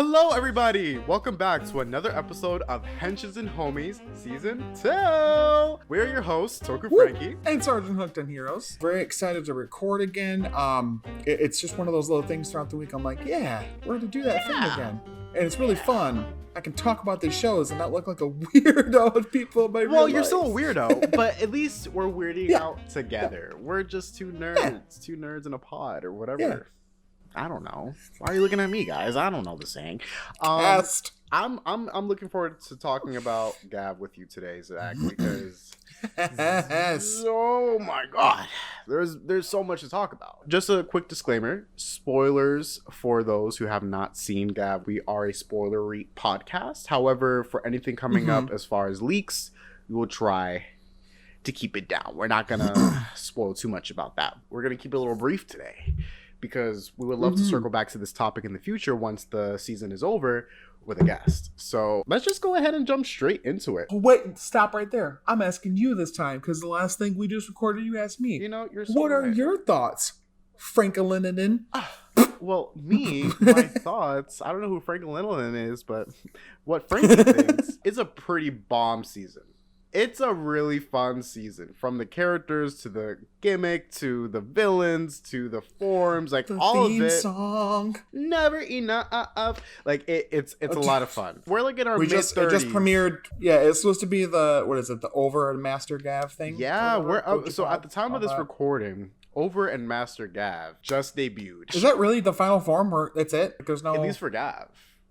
Hello everybody! Welcome back to another episode of Henches and Homies Season 2! We're your hosts, Toku Frankie. And Sergeant Hooked on Heroes. Very excited to record again. It's just one of those little things throughout the week. I'm like, yeah, we're going to do that thing again. And it's really fun. I can talk about these shows and not look like a weirdo with people in my real you're life. still a weirdo, but at least we're weirding out together. We're just two nerds in a pod or whatever. Yeah. I don't know. Why are you looking at me, guys? I don't know the saying. I'm looking forward to talking about Gavv with you today, Zach, because oh my god, there's so much to talk about. Just a quick disclaimer: spoilers for those who have not seen Gavv. We are a spoilery podcast. However, for anything coming up as far as leaks, we will try to keep it down. We're not gonna spoil too much about that. We're gonna keep it a little brief today, because we would love to circle back to this topic in the future once the season is over with a guest. So let's just go ahead and jump straight into it. Wait, stop right there. I'm asking you this time, because the last thing we just recorded, you asked me. You know, you're so what are right. your thoughts, Franklin? Well, my thoughts, I don't know who Franklin is, but what Frankie thinks is a pretty bomb season. It's a really fun season, from the characters to the gimmick to the villains to the forms, like the all of it. Theme song. Never enough. Like it's a lot of fun. We're like in our mid-30s. It just premiered. Yeah, it's supposed to be the Over and Master Gavv thing. Yeah, we're up. So at the time of this recording, Over and Master Gavv just debuted. Is that really the final form, or that's it? There's no. At least for Gavv.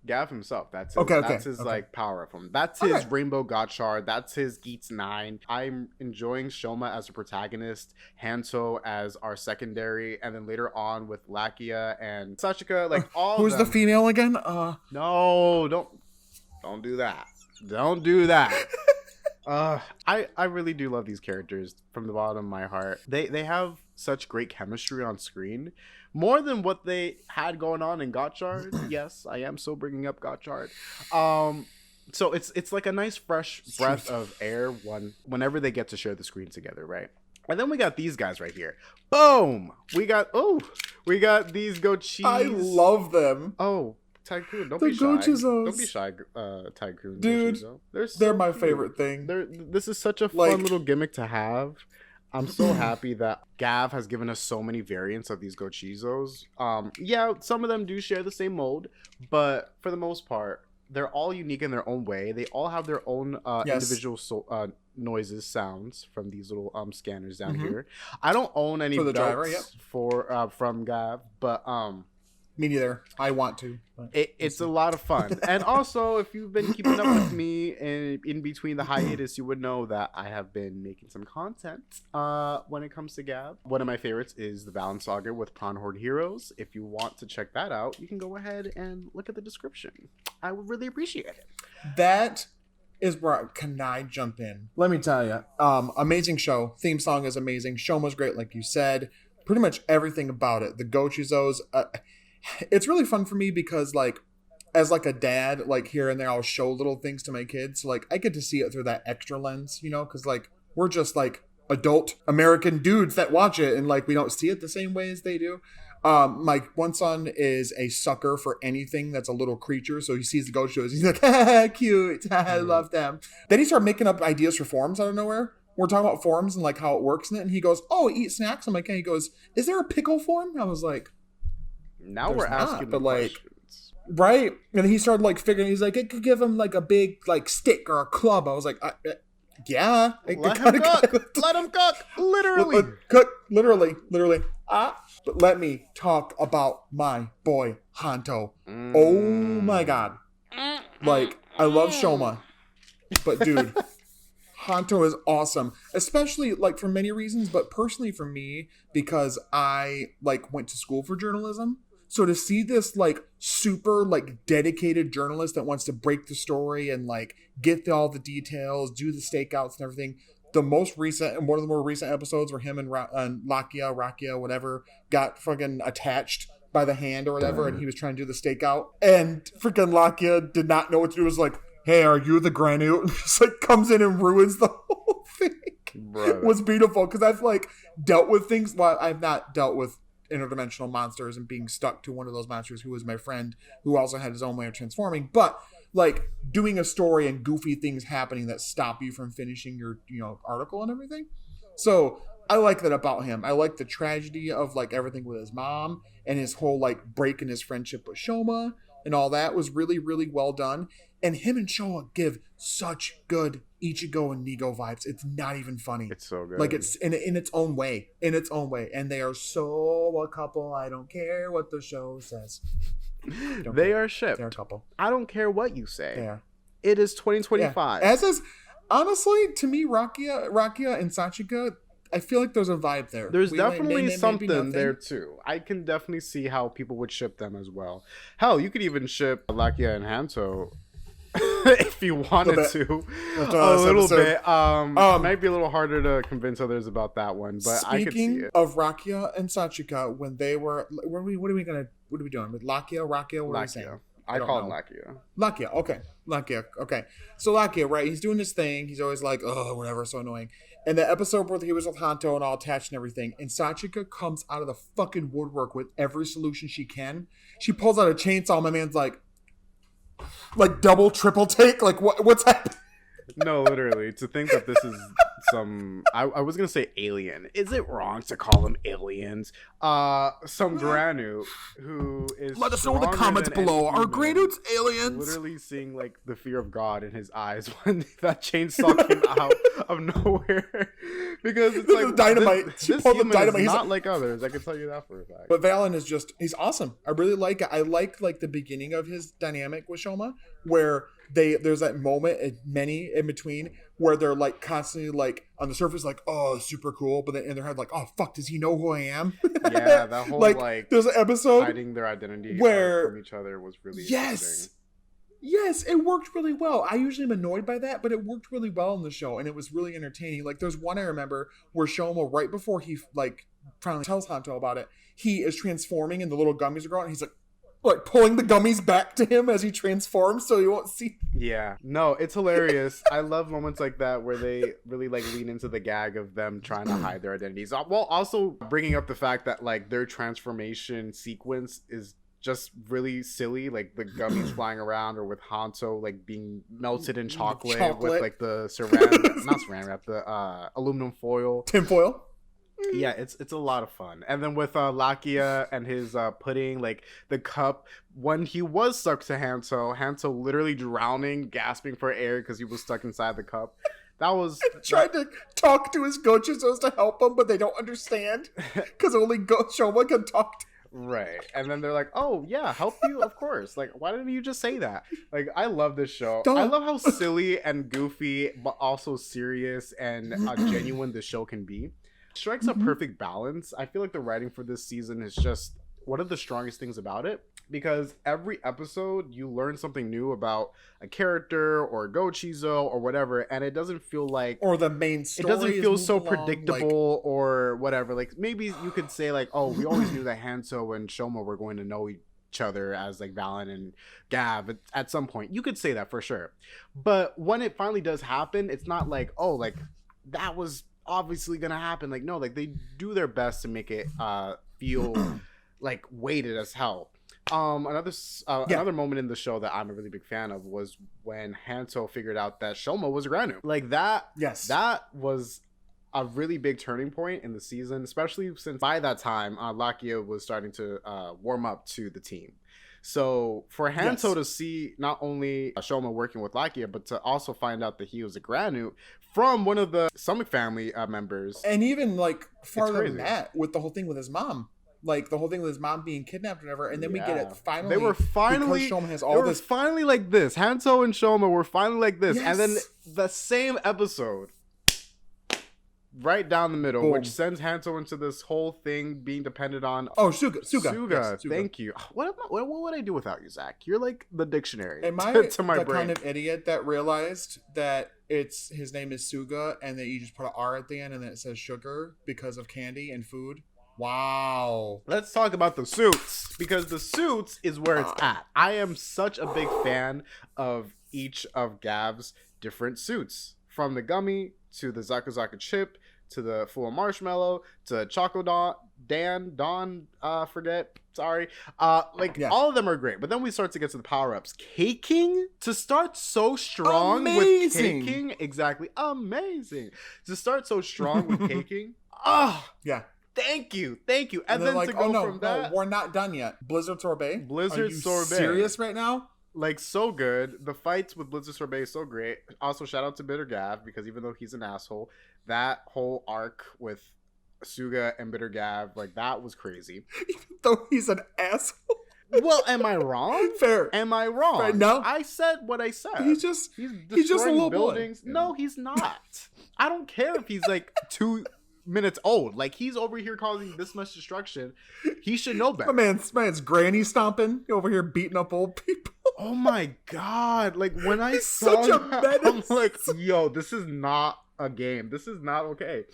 Gavv himself. That's his like power up from. That's his Rainbow Gotchard. That's his Geats 9. I'm enjoying Shoma as a protagonist, Hanto as our secondary, and then later on with Lakia and Sachika, like all. Who's the female again? No, don't do that. Don't do that. I really do love these characters from the bottom of my heart. They have such great chemistry on screen. More than what they had going on in Gotchard. Yes, I am still bringing up Gotchard. So it's like a nice fresh breath of air whenever they get to share the screen together, right? And then we got these guys right here. Boom! We got these Gochis. I love them. Oh, Tycoon, don't be shy. Don't be shy, Tycoon. Dude, they're my favorite thing. This is such a fun little gimmick to have. I'm so happy that Gavv has given us so many variants of these Gochizos. Yeah, some of them do share the same mold, but for the most part, they're all unique in their own way. They all have their own individual noises, sounds from these little scanners down here. I don't own any belts from Gavv, but me neither. I want to. It's a lot of fun. And also, if you've been keeping up with me in between the hiatus, you would know that I have been making some content when it comes to Gavv. One of my favorites is the Balance Saga with Prawn Horde Heroes. If you want to check that out, you can go ahead and look at the description. I would really appreciate it. That is where can I jump in? Let me tell you. Amazing show. Theme song is amazing. Show was great, like you said. Pretty much everything about it. The Gochizos. It's really fun for me because, like, as like a dad, like here and there, I'll show little things to my kids. So, like, I get to see it through that extra lens, you know, because like we're just like adult American dudes that watch it, and like we don't see it the same way as they do. My one son is a sucker for anything that's a little creature, so he sees the ghost shows, he's like, cute, I love them. Then he started making up ideas for forms out of nowhere. We're talking about forms and like how it works in it, and he goes, "Oh, eat snacks." I'm like, and he goes, "Is there a pickle form?" I was like, now we're asking but like questions. Right? And he started like figuring, he's like, it could give him like a big like stick or a club. I was like, yeah. Let him cook. Let him cook. Literally. Cook. Literally. But let me talk about my boy Hanto. Oh my god. Like, I love Shoma. But dude, Hanto is awesome. Especially like for many reasons, but personally for me, because I like went to school for journalism. So to see this like super like dedicated journalist that wants to break the story and like get all the details, do the stakeouts and everything. The most recent and one of the more recent episodes where him and Rakia, whatever, got fucking attached by the hand or whatever, and he was trying to do the stakeout, and freaking Lakia did not know what to do. It was like, "Hey, are you the granite?" Just like comes in and ruins the whole thing. Brother. Was beautiful because I've like dealt with things. Well, I've not dealt with interdimensional monsters and being stuck to one of those monsters who was my friend who also had his own way of transforming. But like doing a story and goofy things happening that stop you from finishing your article and everything. So I like that about him. I like the tragedy of like everything with his mom and his whole like break in his friendship with Shoma and all that was really, really well done. And him and Shoma give such good Ichigo and Nigo vibes. It's not even funny. It's so good. Like it's in its own way. In its own way. And they are so a couple. I don't care what the show says. They are shipped. They're a couple. I don't care what you say. They are. It is 2025. Yeah. As is, honestly, to me, Rakia and Sachika, I feel like there's a vibe there. There's definitely something there too. I can definitely see how people would ship them as well. Hell, you could even ship Lakia and Hanto if you wanted to. A little bit. Might be a little harder to convince others about that one, but I could see it. Speaking of Rakia and Sachika, when they were, what are we doing with Rakia? What are we saying? I call him Lakia. Lakia, okay. So Lakia, right? He's doing this thing. He's always like, oh, whatever, so annoying. And the episode where he was with Hanto and all attached and everything, and Sachika comes out of the fucking woodwork with every solution she can. She pulls out a chainsaw. My man's like double, triple take. Like what's happening? No, literally. To think that this is some... I was going to say alien. Is it wrong to call them aliens? Some Granu who is... Let us know in the comments below. Are Granu's aliens? Literally seeing, like, the fear of God in his eyes when that chainsaw came out of nowhere. Because it's like... Dynamite. This human is not like others. I can tell you that for a fact. But Valen is just... He's awesome. I really like it. I like the beginning of his dynamic with Shoma, where... There's that moment, many in between, where they're like constantly like on the surface like, oh, super cool, but then in their head like, oh fuck, does he know who I am? Yeah, that whole like there's an episode hiding their identity where from each other was really interesting. Yes, it worked really well. I usually am annoyed by that, but it worked really well in the show, and it was really entertaining. Like there's one I remember where Shoma, right before he like finally tells Hanto about it, he is transforming and the little gummies are growing, and he's like pulling the gummies back to him as he transforms so he won't see. Yeah. No, it's hilarious. I love moments like that where they really like lean into the gag of them trying to hide their identities. While also bringing up the fact that like their transformation sequence is just really silly, like the gummies flying around, or with Hanto like being melted in chocolate. With like the not saran wrap, the aluminum foil. Tinfoil. Yeah, it's a lot of fun. And then with Lakia and his pudding, like the cup, when he was stuck to Hanto literally drowning, gasping for air because he was stuck inside the cup. That was... Tried to talk to his gochizos to help him, but they don't understand because only Shoma can talk to him. Right. And then they're like, oh, yeah, help you? Of course. Like, why didn't you just say that? Like, I love this show. I love how silly and goofy, but also serious and genuine this show can be. Strikes a perfect balance. I feel like the writing for this season is just one of the strongest things about it, because every episode you learn something new about a character or a gochizo or whatever, and it doesn't feel like, or the main story, it doesn't feel so predictable or whatever. Like maybe you could say like, oh, we always knew that Hanto and Shoma were going to know each other as like Valen and Gavv at some point. You could say that for sure, but when it finally does happen, it's not like, oh, like that was obviously gonna happen. Like no, like they do their best to make it feel like weighted as hell. Another moment in the show that I'm a really big fan of was when Hanto figured out that Shoma was a Granu. Like that, yes, that was a really big turning point in the season, especially since by that time Lakia was starting to warm up to the team. So for Hanto to see not only Shoma working with Lakia, but to also find out that he was a Granu from one of the Summit family members. And even like farther than that, with the whole thing with his mom. Like the whole thing with his mom being kidnapped or whatever, and then we get it finally. They were finally, Shoma has all this. Finally like this. Hanto and Shoma were finally like this. Yes. And then the same episode, right down the middle, boom, which sends Hanto into this whole thing being dependent on Suga. Yes, Suga. Thank you. What would I do without you, Zach? You're like the dictionary. Am I to my the brain. kind of idiot that realized that his name is Suga and that you just put an R at the end and then it says sugar because of candy and food? Wow. Let's talk about the suits, because the suits is where it's at. I am such a big fan of each of Gav's different suits, from the gummy to the Zakazaka chip to the Full Marshmallow to Choco Dawn, forget, sorry. All of them are great. But then we start to get to the power-ups. Caking, to start so strong with caking. Exactly. Amazing. To start so strong with caking. Yeah. Thank you. And then like, to go from that. No, we're not done yet. Blizzard Sorbet. Are you serious right now? Like, so good. The fights with Blizzard Sorbet is so great. Also, shout out to Bitter Gavv, because even though he's an asshole, that whole arc with Suga and Bitter Gavv, like, that was crazy. Even though he's an asshole. Well, am I wrong? Fair. Am I wrong? Fair. No. I said what I said. He's just a little buildings. Boy. No, he's not. I don't care if he's like 2 minutes old. Like, he's over here causing this much destruction. He should know better. My man's granny stomping over here beating up old people. Oh my god. Like, when I He's saw such a that, menace. I'm like, yo, this is not a game. This is not okay.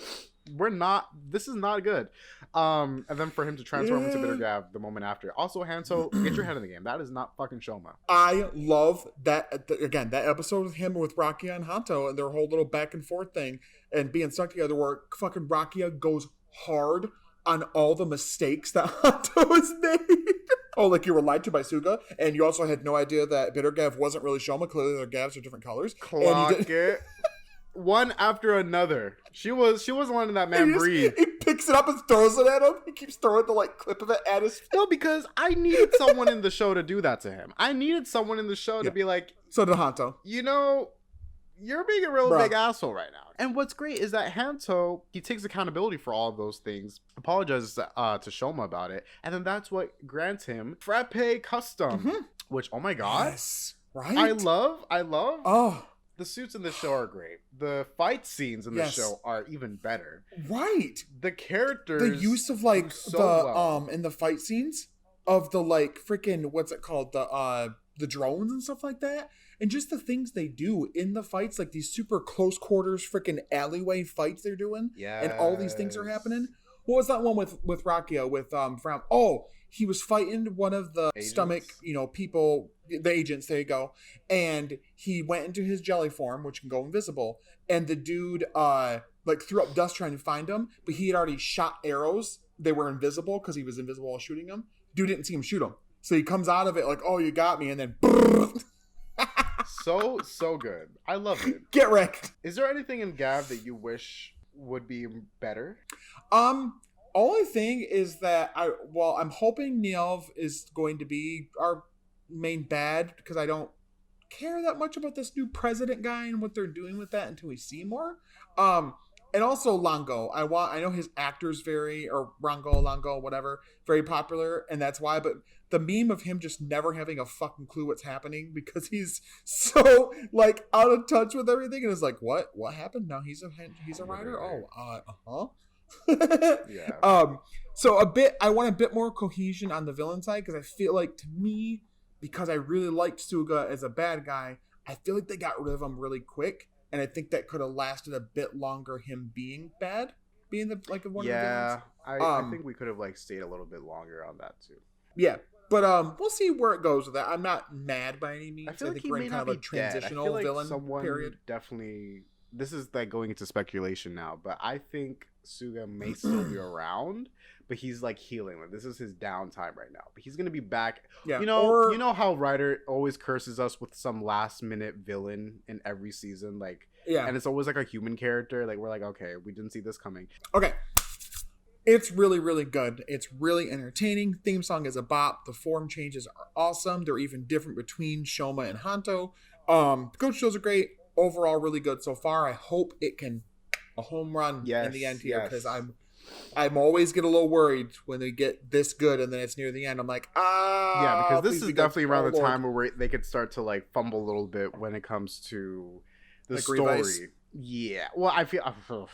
This is not good. And then for him to transform into Bitter Gavv the moment after. Also, Hanto, get your head in the game. That is not fucking Shoma. I love that, again, that episode with him with Rakia and Hanto and their whole little back and forth thing and being stuck together where fucking Rakia goes hard on all the mistakes that Hanto has made. Oh, like you were lied to by Suga, and you also had no idea that Bitter Gavv wasn't really Shoma. Clearly their Gavs are different colors. Clock it. One after another. She wasn't letting that man breathe. He picks it up and throws it at him. He keeps throwing the clip of it at his face. No, because I needed someone in the show to do that to him. I needed someone in the show to be like, so did Hanto. You know, you're being a real big asshole right now. And what's great is that Hanto, he takes accountability for all of those things, apologizes to Shoma about it, and then that's what grants him Frappe Custom, which, oh my god. Yes, right? I love. Oh. The suits in the show are great. The fight scenes in the show are even better. Right. The characters. The use of in the fight scenes of the freaking, what's it called? The drones and stuff like that. And just the things they do in the fights, like these super close quarters freaking alleyway fights they're doing. Yeah. And all these things are happening. What was that one with Rakia with from he was fighting one of the agents? Stomach, people, the agents, there you go. And he went into his jelly form, which can go invisible, and the dude threw up dust trying to find him, but he had already shot arrows. They were invisible because he was invisible while shooting them. Dude didn't see him shoot him. So he comes out of it like, "Oh, you got me," and then so good. I love it. Get wrecked. Is there anything in Gavv that you wish would be better? Only thing is that I'm hoping Nielv is going to be our main bad because I don't care that much about this new president guy and what they're doing with that until we see more. And also Longo. I know his actor's Longo, whatever, very popular, and that's why. But the meme of him just never having a fucking clue what's happening because he's so out of touch with everything, and it's like, what happened? Now he's a writer. Yeah. So I want a bit more cohesion on the villain side because I feel like, to me, because I really liked Suga as a bad guy, I feel like they got rid of him really quick, and I think that could have lasted a bit longer. Him being bad, being one of the villains. Yeah, I think we could have stayed a little bit longer on that too. Yeah, but we'll see where it goes with that. I'm not mad by any means. I feel like think we're in kind of a transitional villain period. Definitely. This is going into speculation now, but I think Suga may still be around, but he's healing. This is his downtime right now, but he's gonna be back. Yeah, you know how Ryder always curses us with some last minute villain in every season, and it's always a human character. We're okay, we didn't see this coming. Okay, it's really, really good. It's really entertaining. Theme song is a bop. The form changes are awesome. They're even different between Shoma and Hanto. The coach shows are great. Overall, really good so far. I hope it can a home run in the end here because I'm always get a little worried when they get this good and then it's near the end. I'm like, because this is definitely around the time where they could start to fumble a little bit when it comes to the story. Revice. Yeah, well, I feel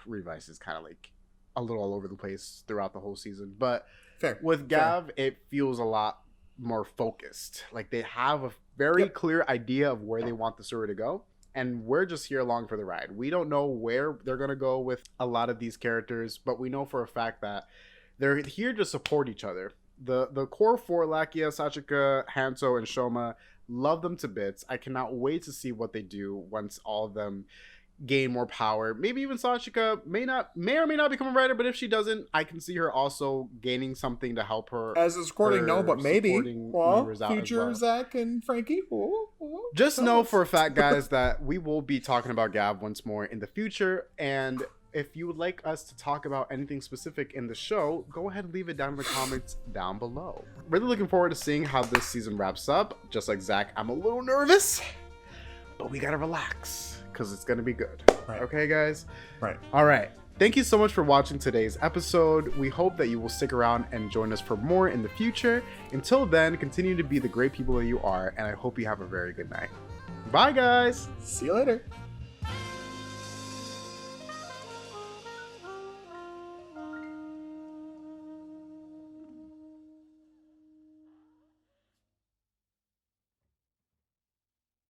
Revice is kind of a little all over the place throughout the whole season, but with Gavv, it feels a lot more focused. They have a very clear idea of where they want the story to go. And we're just here along for the ride. We don't know where they're going to go with a lot of these characters, but we know for a fact that they're here to support each other. The core four, Lakia, Sachika, Hanto, and Shoma, love them to bits. I cannot wait to see what they do once all of them gain more power. Maybe even Sashika may or may not become a writer, but if she doesn't, I can see her also gaining something to help her. As is recording, no, but maybe. Well, future well. Zach and Frankie. Just know for a fact, guys, that we will be talking about Gavv once more in the future. And if you would like us to talk about anything specific in the show, go ahead and leave it down in the comments down below. Really looking forward to seeing how this season wraps up. Just like Zach, I'm a little nervous, but we gotta relax because it's gonna be good. Right. Okay, guys? Right. All right. Thank you so much for watching today's episode. We hope that you will stick around and join us for more in the future. Until then, continue to be the great people that you are, and I hope you have a very good night. Bye, guys. See you later.